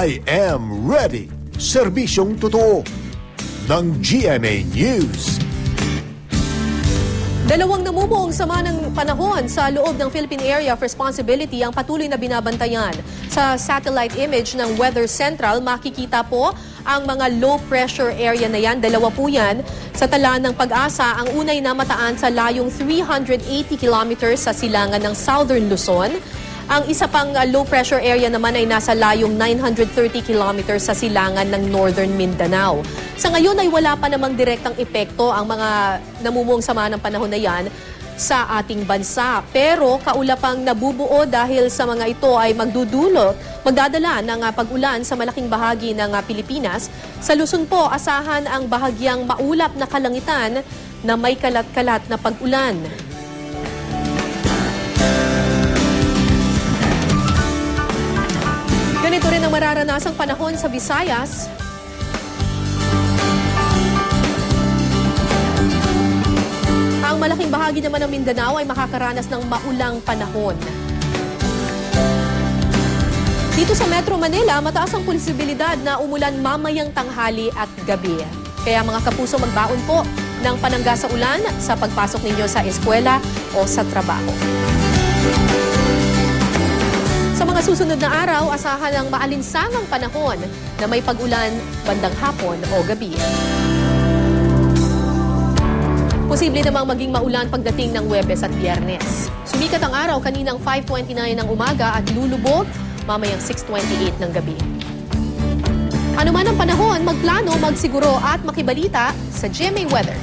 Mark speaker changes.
Speaker 1: I am ready. Serbisyong totoo ng GMA News.
Speaker 2: Dalawang namumuong sama ng panahon sa loob ng Philippine Area of Responsibility ang patuloy na binabantayan. Sa satellite image ng Weather Central, makikita po ang mga low pressure area na yan. Dalawa po yan. Sa Talaan ng Pag-asa, ang unay namataan sa layong 380 kilometers sa silangan ng Southern Luzon. Ang isa pang low pressure area naman ay nasa layong 930 kilometers sa silangan ng Northern Mindanao. Sa ngayon ay wala pa namang direktang epekto ang mga namumuong sama ng panahon na yan sa ating bansa. Pero kaulapang nabubuo dahil sa mga ito ay magdadala ng pag-ulan sa malaking bahagi ng Pilipinas. Sa Luzon po, asahan ang bahagyang maulap na kalangitan na may kalat-kalat na pag-ulan. Ganito rin ang mararanasang panahon sa Visayas. Ang malaking bahagi naman ng Mindanao ay makakaranas ng maulang panahon. Dito sa Metro Manila, mataas ang posibilidad na umulan mamayang tanghali at gabi. Kaya mga kapuso, magbaon po ng panangga sa ulan sa pagpasok ninyo sa eskwela o sa trabaho. Sa mga susunod na araw, asahan ang maalinsangang panahon na may pag-ulan bandang hapon o gabi. Posible namang maging maulan pagdating ng Huwebes at Biyernes. Sumikat ang araw kaninang 5:29 ng umaga at lulubog mamayang 6:28 ng gabi. Ano man ang panahon, magplano, magsiguro at makibalita sa GMA Weather.